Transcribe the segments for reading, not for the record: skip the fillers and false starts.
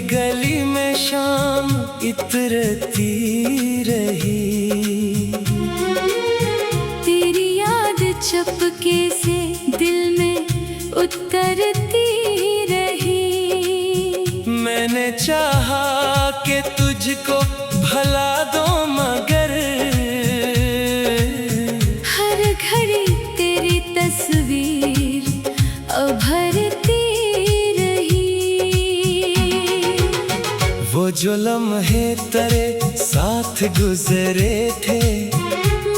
गली में शाम इतरती रही, तेरी याद चपके से दिल में उतरती रही। मैंने चाहा कि तुझको भला दो मगर हर घड़ी तेरी तस्वीर उभरती रही। वो जो लम्हे तेरे साथ गुजरे थे,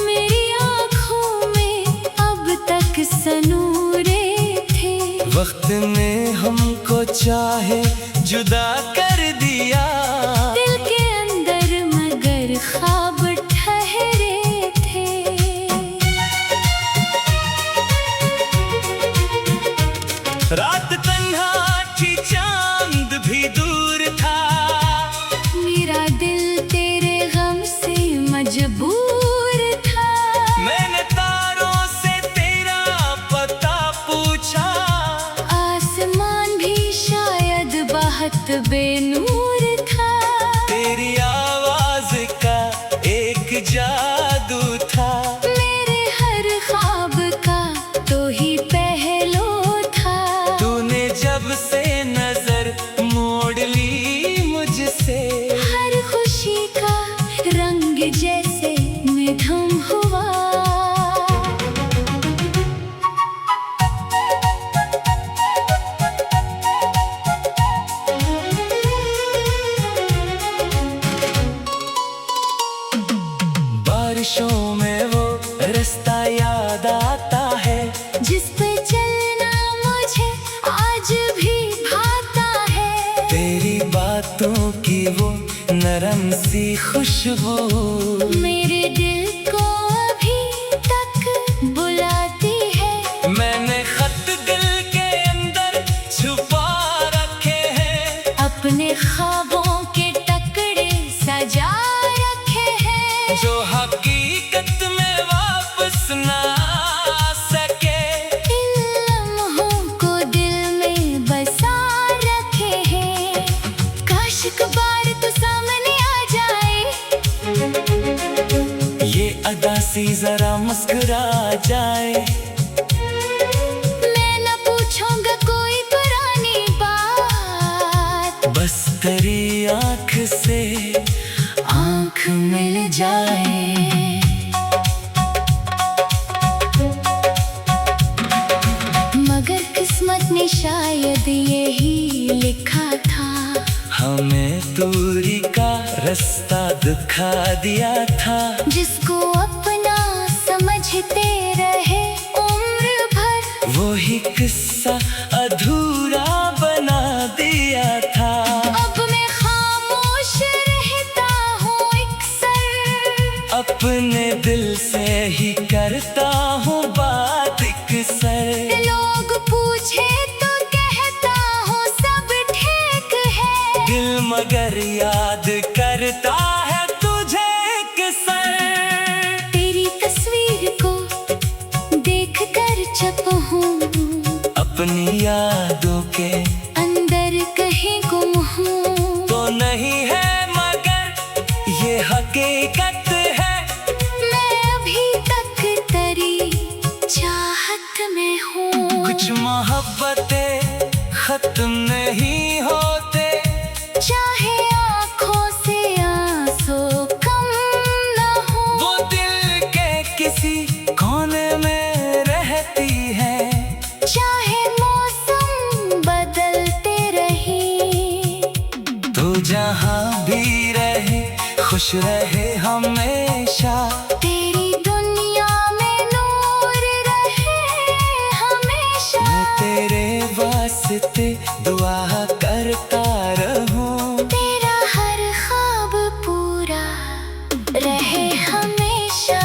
मेरी आँखों में अब तक सनूरे थे। वक्त ने हमको चाहे जुदा कर दिया, दिल के अंदर मगर ख्वाब ठहरे थे। रात तन्हा थी, चांद भी दूर था, मेरा दिल तेरे गम से मजबूर था। मैंने तारों से तेरा पता पूछा, आसमान भी शायद बहुत बेनूर था। तेरी आवाज का एक जादू था, मेरे हर ख्वाब का तो ही पहलू था। तूने जब से नजर मोड़ ली मुझसे, हर खुशी का रंग जैसे निधम हुआ। बारिशों में वो रास्ता याद आता है, जिस पे चलना मुझे आज भी भाता है। तेरी बातों की वो नरम सी खुशबू मेरे दिल को अभी तक बुलाती है। मैंने खत दिल के अंदर छुपा रखे हैं, अपने ख्वाबों के टुकड़े सजा रखे हैं। जो हकीकत में वापस ना आ सके, इन लम्हों को दिल में बसा रखे हैं। काश एक बार तू सामने आ जाए, ये अदा सी जरा मुस्कुरा जाए। मैं न पूछूंगा कोई पुरानी बात, बस तेरी आँख से आँख मिल जाए। मगर किस्मत ने शायद यही लिखा था, हमें दूरी का रास्ता दिखा दिया था। जिसको अपना समझते रहे उम्र भर, वही किस्सा अधूरा बना दिया था। अब मैं खामोश रहता हूँ अक्सर, अपने दिल से ही करता हूँ बात अक्सर। लोग पूछे तो कहता हूँ सब ठीक है। दिल मगर याद करता है तुझे अक्सर। तेरी तस्वीर को देख कर चुप हूँ, अपनी यादों के अंदर कहीं गुम हूँ। तो नहीं है मगर ये हकीकत है, मैं अभी तक तेरी चाहत में हूँ। कुछ मोहब्बतें खत्म नहीं होते, चाहे आँखों से आंसू कम न हो। वो दिल के किसी कोने में रहती है, चाहे मौसम बदलते रहे, तो जहाँ भी रहे खुश रहे हमेशा। तेरी दुनिया में नूर रहे हमेशा। मैं तेरे वास्ते दुआ करता रहूं, तेरा हर ख्वाब पूरा रहे हमेशा।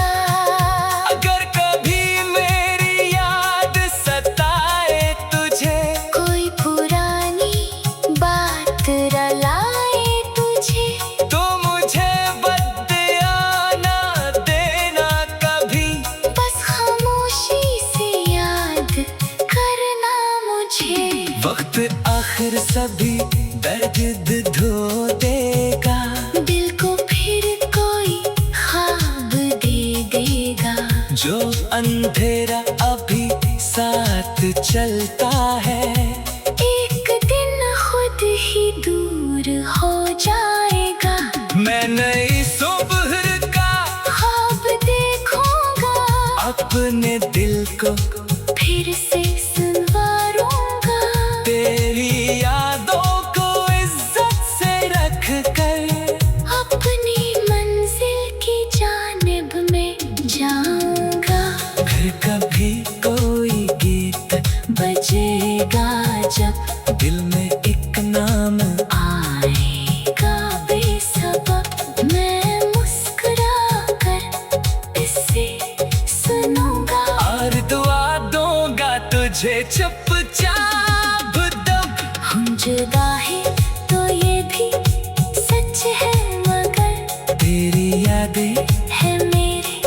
अगर कभी मेरी याद सताए तुझे, कोई पुरानी बात रुलाए तुझे, तो मुझे बद्दुआ ना देना कभी। बस खामोशी से याद करना मुझे। वक्त आखिर सभी दर्द धो देगा, दिल को फिर कोई ख्वाब दे देगा। जो अंधेरा अभी साथ चलता है, एक दिन खुद ही दूर हो जाएगा। मैं नई सुबह का ख्वाब देखूंगा, अपने दिल को फिर से संवारूंगा। तेरी यादों को इज्जत से रख कर अपनी मंजिल की जानिब में जाऊंगा। फिर कभी कोई गीत बजेगा जब दिल में एक नाम, आएगा बेसबब मैं मुस्कुरा कर इसे सुनूंगा। और दुआ दूंगा तुझे चुपचाप दब। हम जुदा है तो ये भी सच है, मगर तेरी यादें है मेरे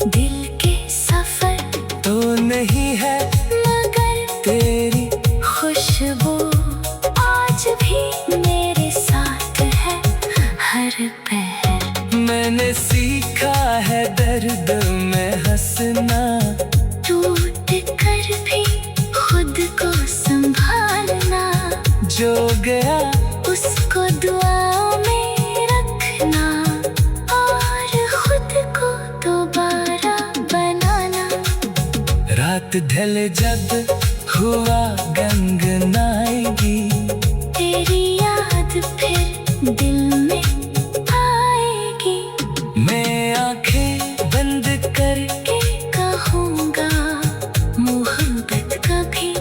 दिल के सफर तो नहीं है, मगर तेरी खुशबू आज भी मेरे साथ है हर पहर। मैंने सीखा है दर्द में हंसना, टूट कर भी खुद को संभालना। जो गया उसको दुआओं में रखना और खुद को दोबारा बनाना। रात ढल जब हुआ गंगनाएगी, तेरी याद फिर दिल में आएगी। मैं आंखें बंद कर के कहूँगा मोहब्बत कभी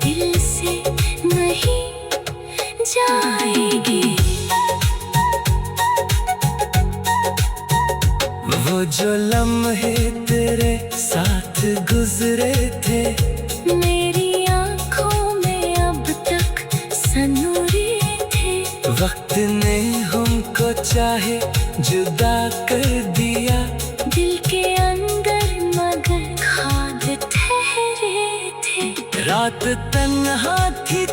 दिल से नहीं जाएगी। वो जो लम्हे तेरे साथ गुजरे थे, मेरी आँखों में अब तक सनूरे थे। वक्त ने हमको चाहे जुदा कर दिया, दिल के अंदर मगर खाद ठहरे थे। रात तन्हा थी।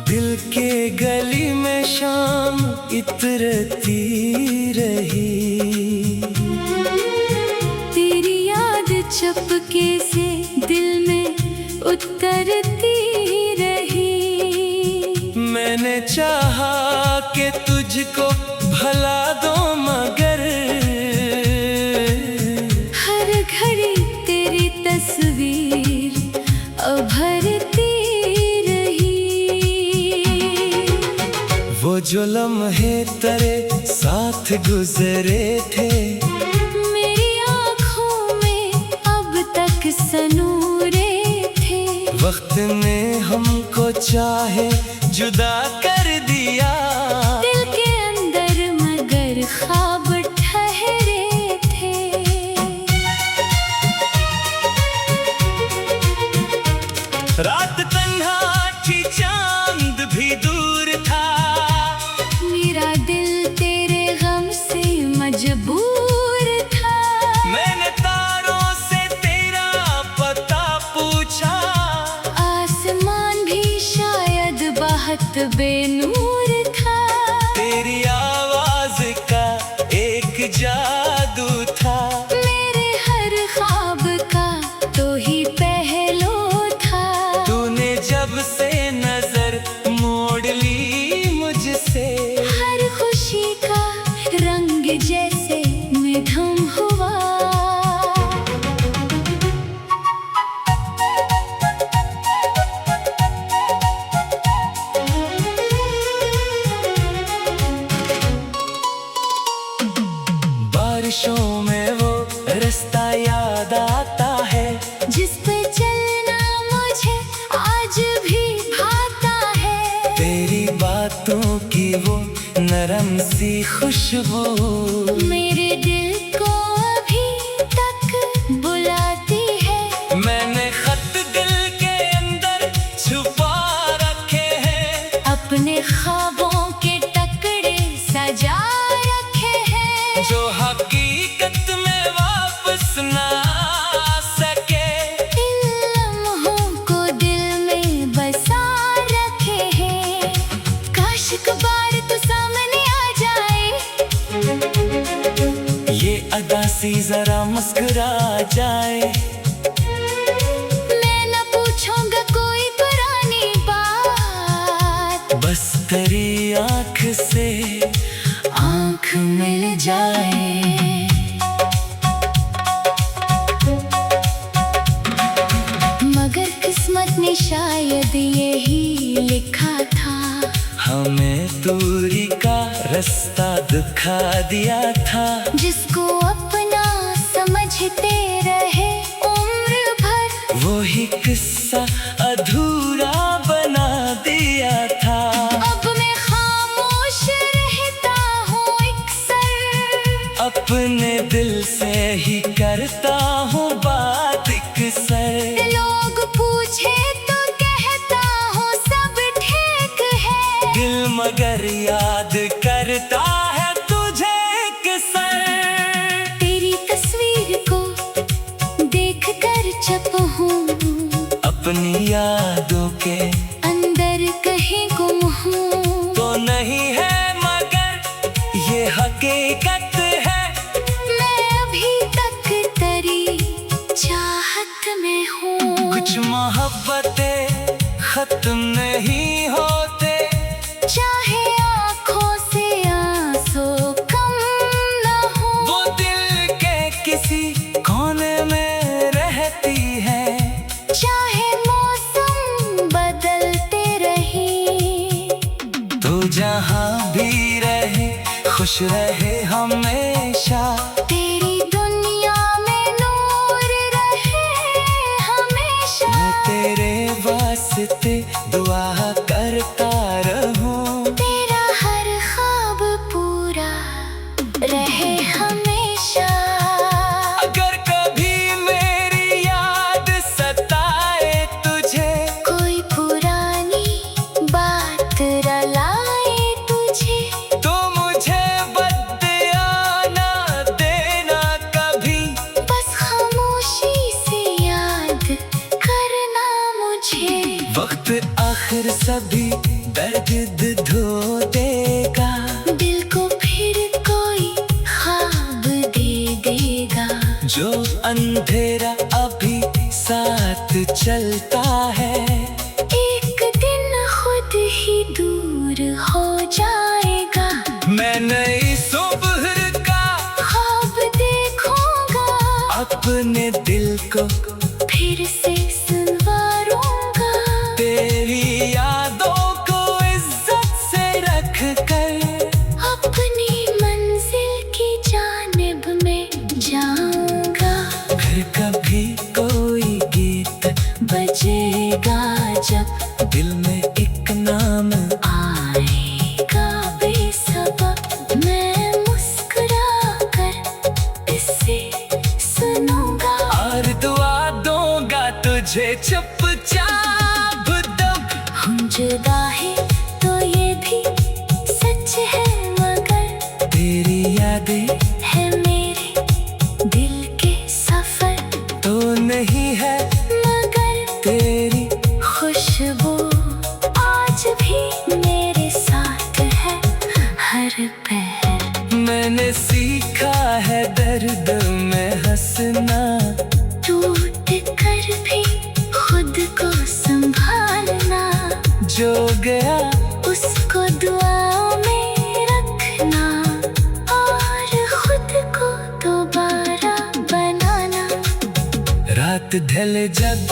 दिल के गली में शाम इतरती रही, तेरी याद चपके से दिल में उतरती रही। मैंने चाहा कि तुझको भला दो, मगर हर घड़ी तेरी तस्वीर उभरती रही। वो जो लम्हे तेरे साथ गुजरे थे, मेरी आँखों में अब तक सनूरे थे। वक्त ने हमको चाहे जुदा कर दिया, दिल के अंदर मगर ख्वाब ठहरे थे। रात तन्हा थी, चांद भी दूर था। मेरा दिल तेरे गम से मजबूर था। मैंने तारों से तेरा पता पूछा, आसमान भी शायद बहुत बेनूर था। तेरी आवाज का एक जादू था। मेरे हर ख्वाब का तो ही पहलू था। तूने जब से नजर मोड़ ली मुझसे, हर खुशी का रंग जैसे निधम हुआ। बातों की वो नरम सी खुशबू मेरे दिल को अभी तक बुलाती है। मैंने खत दिल के अंदर छुपा रखे हैं, अपने ख्वाबों के टुकड़े सजा रखे हैं, जो हकीकत में वापस ना आ सके। इन लम्हों को दिल में बसा रखे हैं, काश एक बार तू सामने आ जाए। ये अदा सी जरा मुस्कुरा जाए, मैं न पूछूंगा कोई पुरानी बात, बस तेरी आँख से आँख मिल जाए। मगर किस्मत ने शायद यही लिखा था, हमें दूरी का रास्ता दिखा दिया था, जिसको अपना समझते रहे उम्र भर, वही किस्सा अधूरा बना दिया था। अब मैं खामोश रहता हूँ अक्सर, अपने दिल से ही करता हूँ बात अक्सर। लोग पूछे तो कहता हूँ सब ठीक है, दिल मगर याद करता है तुझे अक्सर। तेरी तस्वीर को देख कर चुप हूँ, अपनी यादों के अंदर कहीं गुम हूँ। तो नहीं है मगर ये हकीकत है, मैं अभी तक तेरी चाहत में हूँ। कुछ मोहब्बतें खत्म नहीं होते, चाहे आँखों से आंसू कम न हो, वो दिल के किसी कोने में रहती है। चाहे मौसम बदलते रहे, तो जहाँ भी रहे खुश रहे हमेशा, तेरी दुनिया में नूर रहे हमेशा। मैं तेरे वास्ते दुआ करता रहूं, तेरा हर ख्वाब पूरा रहे हमेशा। अगर कभी मेरी याद सताए तुझे, कोई पुरानी बात रुलाए तुझे, तो मुझे बदया ना देना कभी, बस खामोशी से याद करना मुझे। वक्त आखिर सभी दर्द धो देगा, दिल को फिर कोई ख्वाब दे देगा, जो अंधेरा अभी साथ चलता है, एक दिन खुद ही दूर हो जाएगा। मैं नई सुबह का ख्वाब देखूंगा, अपने दिल को फिर से संवारूंगा, तेरी यादों को इज्जत से रख कर, अपनी मंजिल की जानिब में जाऊंगा। फिर कभी कोई गीत बजेगा जब दिल में एक नाम, आएगा बेसबब, मैं मुस्कुरा कर इसे सुनूंगा। और दुआ दूंगा तुझे चुपचाप दब। हम जुदा है तो ये भी सच है, मगर तेरी यादें है मेरे दिल के सफर, तो नहीं है मगर तेरी खुशबू आज भी मेरे साथ है हर पहर। मैंने सीखा है दर्द में हंसना, टूट कर भी खुद को संभालना, जो गया उसको दुआओं में रखना, और खुद को दोबारा बनाना। रात ढल जब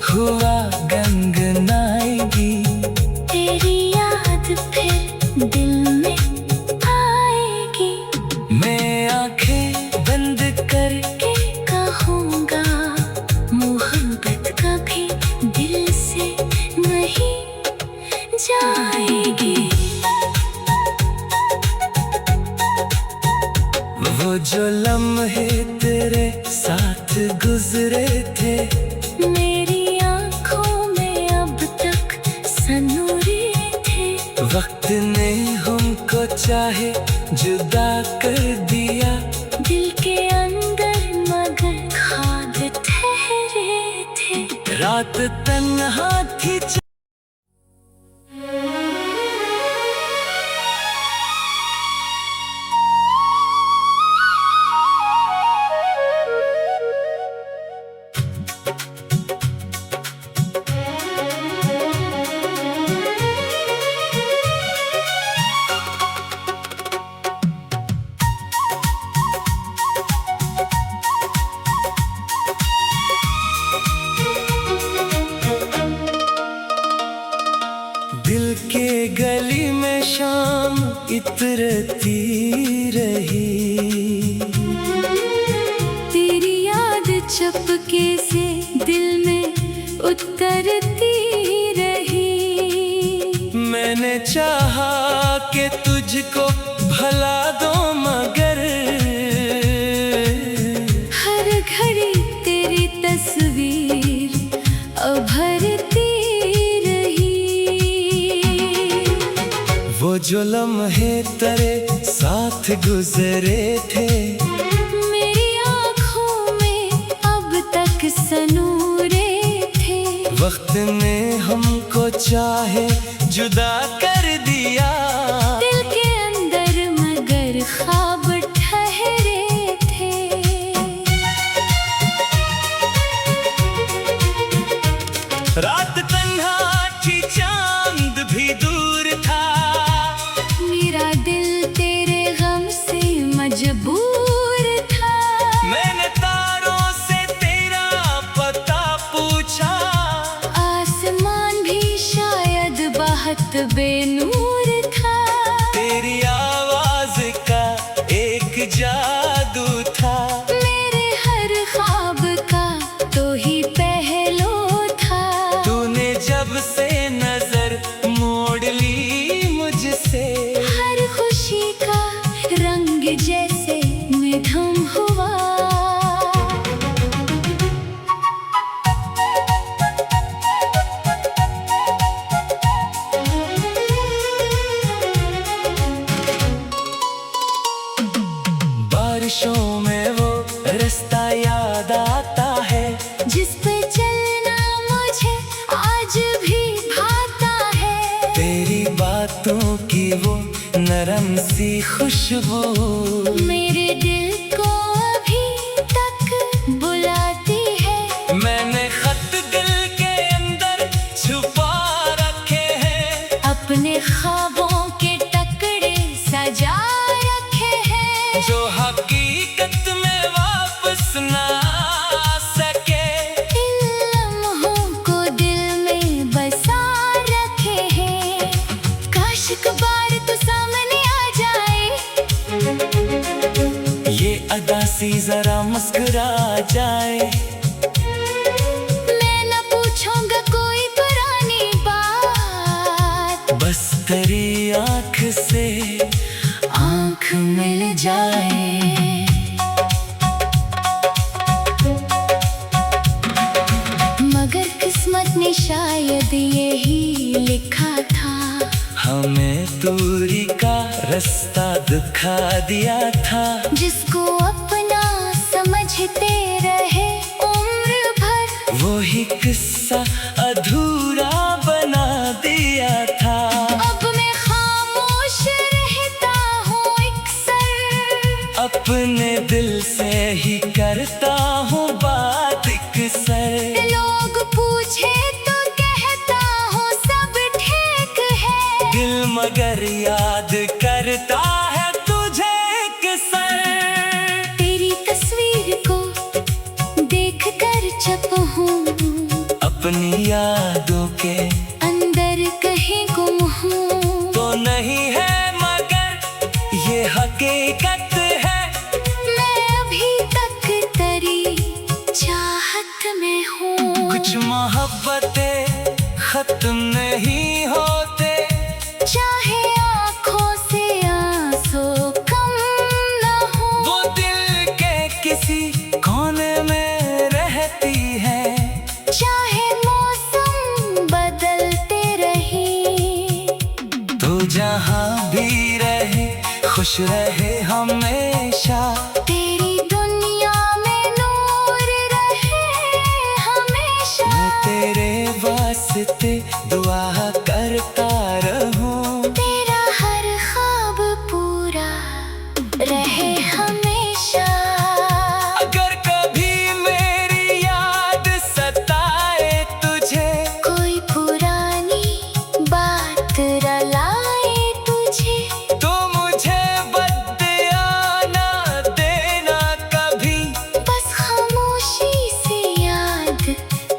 हुआ गंगनाएगी, तेरी याद फिर दिल में आएगी, मैं आंखें बंद करके के कहूँगा मोहब्बत कभी दिल से नहीं जाएगी। जो लम्हे तेरे साथ गुजरे थे, मेरी आंखों में अब तक सनूरे थे। वक्त ने हमको चाहे जुदा कर दिया, दिल के अंदर मगर ख्वाब ठहरे थे। रात तन्हा थी दिल के गली में शाम इतरती रही, तेरी याद चपके से दिल में उतरती रही। मैंने चाहा कि तुझको भला दो मगर हर घड़ी तेरी तस्वीर उभरती रही। वो जो लम्हे तेरे साथ गुजरे थे, मेरी आँखों में अब तक सनूरे थे। वक्त ने हमको चाहे जुदा कर दिया, दिल के अंदर मगर ख्वाब ठहरे थे। रात तन्हा थी चांद भी दूर था, मेरा दिल तेरे गम से मजबूर था। मैंने तारों से तेरा पता पूछा, आसमान भी शायद बहुत बेनूर था। तेरी आवाज का एक जादू था, मेरे हर ख्वाब का तो ही पहलू था। तूने जब से नजर मोड़ ली मुझसे, हर खुशी का रंग जैसे मध्यम हुआ। बारिशों में वो रास्ता याद आता है, जिस पे चलना मुझे आज भी भाता है। तेरी बातों की वो नरम सी खुशबू मेरे दिल को अभी तक बुलाती है। मैंने खत दिल के अंदर छुपा रखे हैं, अपने ख्वाबों के टुकड़े सजा रखे हैं। जो हकीकत में वापस ना आ सके, इन लम्हों को दिल में बसा रखे हैं। काश एक बार तू सामने आ जाए, ये अदा सी जरा मुस्कुरा जाए। मैं न पूछूंगा कोई पुरानी बात, बस तेरी आँख से आँख मिल जाए। मगर किस्मत ने शायद यही लिखा था, हमें दूरी का रास्ता दिखा दिया था। जिसको अपना समझते रहे उम्र भर, वही किस्सा अधूरा बना दिया था। अब मैं खामोश रहता हूँ अक्सर, अपने दिल से ही करता हूँ बात अक्सर। लोग पूछे तो कहता हूँ सब ठीक है। दिल मगर याद करता है तुझे अक्सर। तेरी तस्वीर को देख कर चुप हूँ, अपनी यादों के अंदर कहीं गुम हूँ। तो नहीं है मगर ये हकीकत है, मैं अभी तक तेरी चाहत में हूँ। कुछ मोहब्बतें खत्म नहीं होते, चाहे आँखों से आंसू कम न हो। वो दिल खुश रहे हमेशा। तेरी दुनिया में नूर रहे हमेशा। मैं तेरे वास्ते दुआ करता रहूं। तेरा हर ख्वाब पूरा रहे हमेशा। अगर कभी मेरी याद सताए तुझे, कोई पुरानी बात रुलाए तुझे, तो मुझे बद्दुआ ना देना कभी। बस खामोशी से याद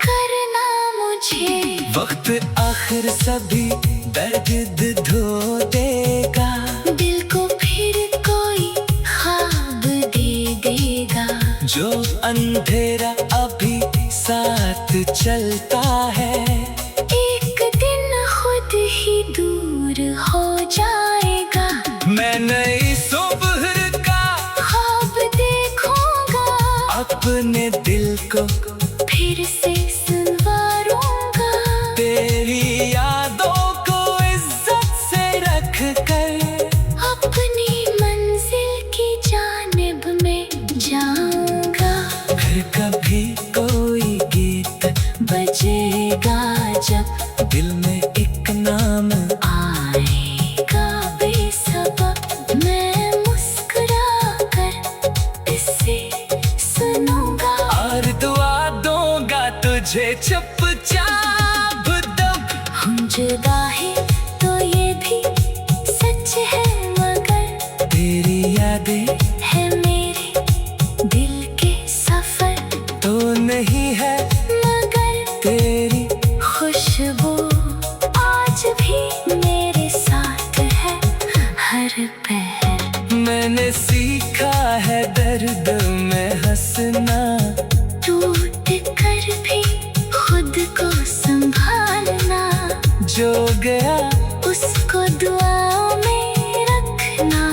करना मुझे। वक्त आखिर सभी दर्द धो देगा। दिल को फिर कोई ख्वाब दे देगा। जो अंधेरा अभी साथ चलता है, एक दिन खुद ही दूर हो जाएगा। मैं नई सुबह का ख्वाब देखूंगा, अपने दिल को फिर से संवारूंगा। तेरी यादों को इज्जत से रख कर, अपनी मंजिल की जानिब में जाऊंगा। फिर कभी कोई गीत बजेगा जब दिल में एक नाम। आएगा बेसबब, मैं मुस्कुरा कर इसे सुनूंगा। और दुआ दूंगा तुझे चुपचाप दब। हम जुदा है तो ये भी सच है, मगर तेरी यादें है मेरे दिल के सफर। तो नहीं है, मगर तेरी खुशबू आज भी मेरे साथ है हर पहर। मैंने सीखा है दर्द में हंसना। टूट कर भी खुद को संभालना। जो गया उसको दुआओं में रखना,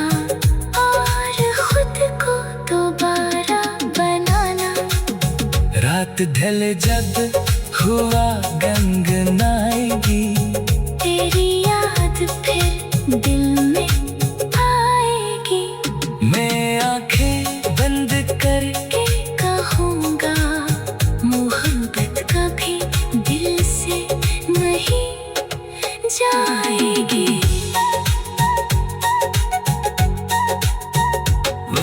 और खुद को दोबारा बनाना। रात ढल जब हुआ गंगनाएगी, तेरी याद फिर दिल में आएगी। मैं आंखें बंद करके के कहूँगा, मोहब्बत कभी दिल से नहीं जाएगी।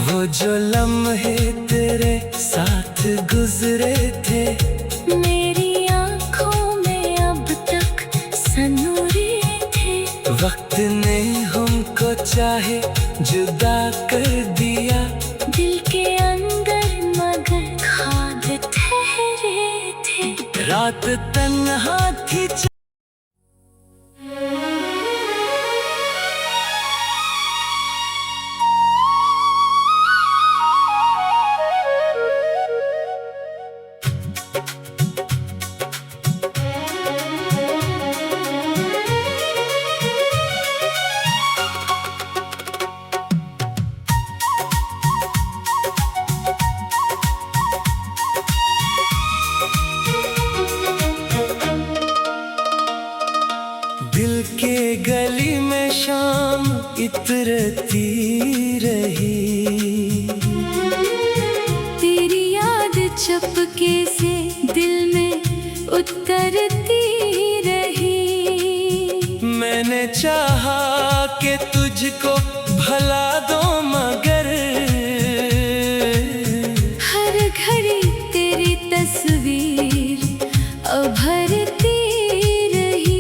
वो जो लम्हे तेरे साथ गुजरे थे, मेरी आँखों में अब तक सनूरे थे। वक्त ने हमको चाहे जुदा कर दिया। दिल के अंदर मगर ख्वाब ठहरे थे। रात तन्हा थी दिल के गली में शाम इतरती रही। तेरी याद चपके से दिल में उतरती रही। मैंने चाहा कि तुझको भला दो, मगर हर घड़ी तेरी तस्वीर उभरती रही।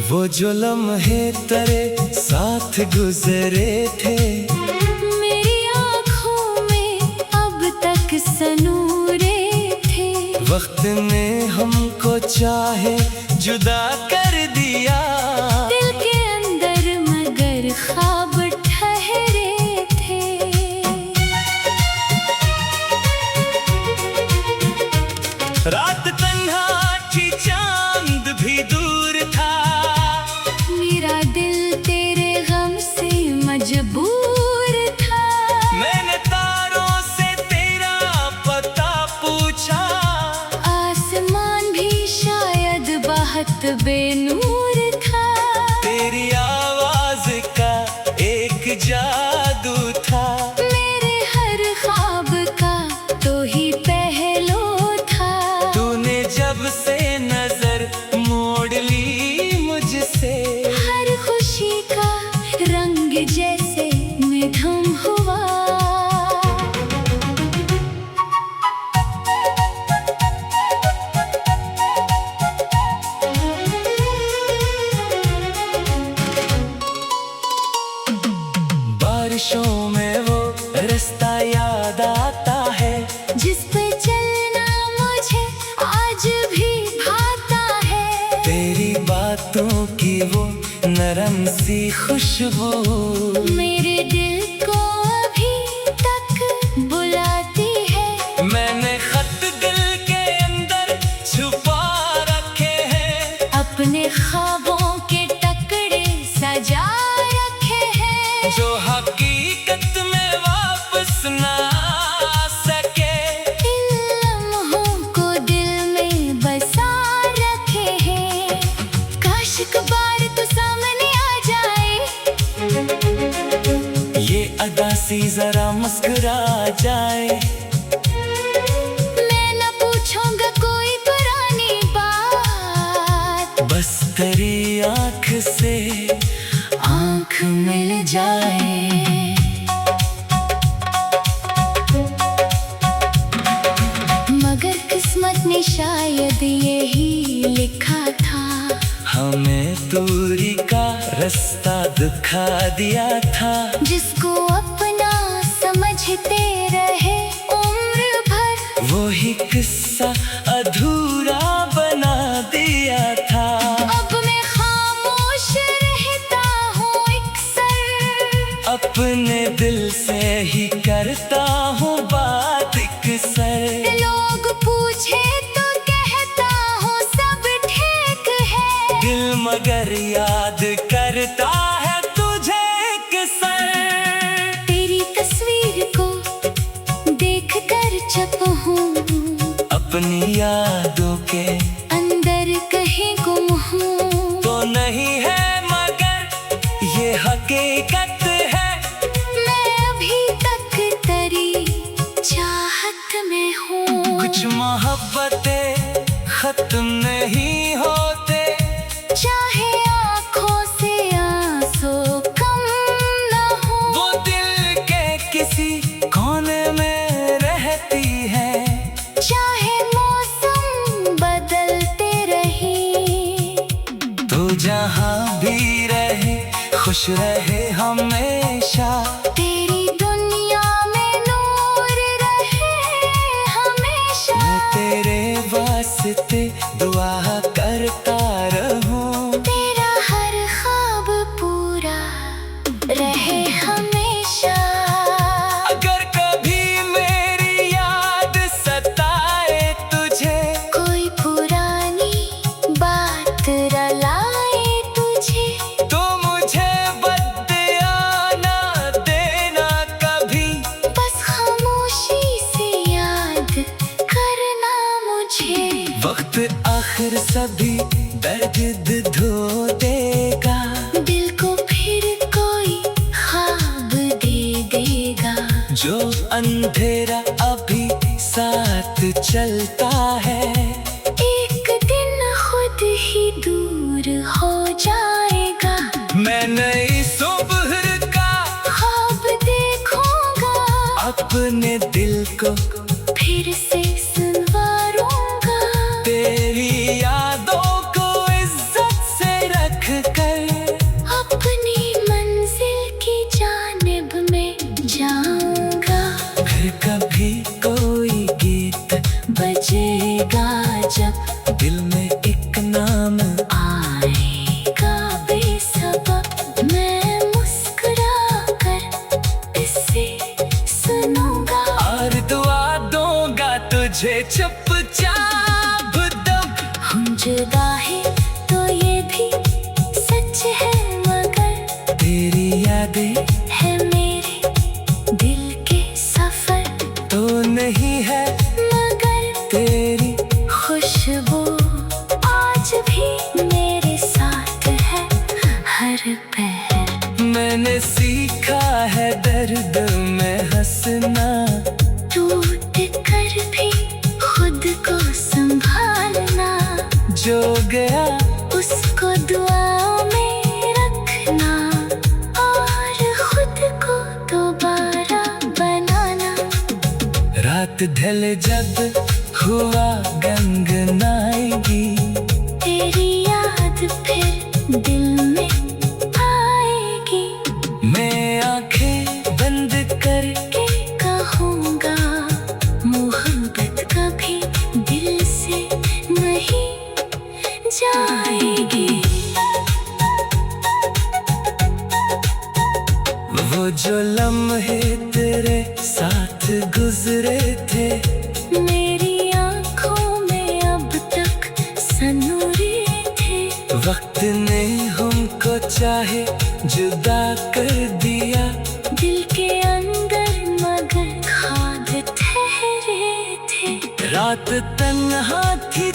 वो जो लम्हे तेरे साथ गुजरे थे, मेरी आँखों में अब तक सनूरे थे। वक्त ने हमको चाहे जुदा कर दिया। दिल के अंदर मगर ख्वाब ठहरे थे। रात तन्हा थी, चांद भी दूर था। मेरा दिल तेरे गम से मजबूर था। मैंने तारों से तेरा पता पूछा। आसमान भी शायद बहुत बेनूर था। तेरी आवाज का जादू था। मेरे हर ख्वाब का तो ही पहलू था। तूने जब से नजर मोड़ ली मुझसे, हर खुशी का रंग जैसे निधम हुआ। बारिशों में वो रास्ता याद आता है, जिस पे चलना मुझे आज भी भाता है। तेरी बातों की वो नरम सी खुशबू मेरे दिल को अभी तक बुलाती है। मैंने खत दिल के अंदर छुपा रखे हैं, अपने ख्वाबों के टुकड़े सजा रखे हैं। जो हकीकत में वापस ना आ सके। इन लम्हों को दिल में बसा रखे हैं। काश एक बार तो सामने आ जाए। ये अदा सी जरा मुस्कुरा जाए। मैं न पूछूंगा कोई पुरानी बात, बस तेरी आँख से आँख मिल जाए। मगर किस्मत ने शायद यही लिखा था। हमें दूरी का रास्ता दिखा दिया था। जिसको अपना समझते रहे उम्र भर, वही किस्सा अधूरा बना दिया था। अब मैं खामोश रहता हूँ अक्सर। अपने दिल से ही करता हूँ बात अक्सर। लोग पूछे तो कहता हूँ सब ठीक है। दिल मगर याद करता है तुझे अक्सर। तेरी तस्वीर को देख कर चुप हूँ। अपनी यादों के अंदर कहीं गुम हूँ। तो नहीं है मगर ये हकीकत है। मैं अभी तक तेरी चाहत में हूँ। कुछ मोहब्बतें खत्म नहीं होते, चाहे आँखों से आंसू कम न हो। वो दिल के किसी कोने में रहती है। चाहे मौसम बदलते रहे, तो जहाँ भी रहे खुश रहे हमेशा। तेरी दुनिया में नूर रहे हमेशा। मैं तेरे वास्ते दुआ करता रहूं। तेरा हर ख्वाब पूरा रहे हमेशा। अगर कभी मेरी याद सताए तुझे, कोई पुरानी बात रुलाए तुझे, तो मुझे बद्दुआ ना देना कभी। बस खामोशी से याद करना मुझे। वक्त आखिर सभी दर्द धो देगा। दिल को फिर कोई ख्वाब दे देगा। जो अंधेरा अभी साथ चलता है, एक दिन खुद ही दूर हो जाएगा। मैं नई सुबह का ख्वाब देखूंगा, अपने दिल को फिर से संवारूंगा। तेरी यादों को इज्जत से रख कर अपनी मंजिल की जानिब में जाऊंगा। फिर कभी कोई गीत बजेगा जब दिल में एक नाम। आएगा बेसबब, मैं मुस्कुरा कर इसे सुनूंगा। और दुआ दूंगा तुझे चुपचाप दब। हम जुदा है तो ये भी सच दर्द में हंसना, टूट कर भी खुद को संभालना, जो गया उसको दुआओं में रखना और खुद को दोबारा बनाना। रात ढल जब हुआ गंगनाएगी, तेरी याद फिर दिल में आएगी। मैं आंखें बंद करके कहूँगा मोहब्बत कभी दिल से नहीं जाएगी। वो जो लम्हे तेरे साथ गुजरे थे, मेरी आँखों में अब तक सनूरे थे। वक्त ने हमको चाहे जुदा कर दिया, दिल के अंदर मगर खाद ठहरे थे। रात तन्हा थी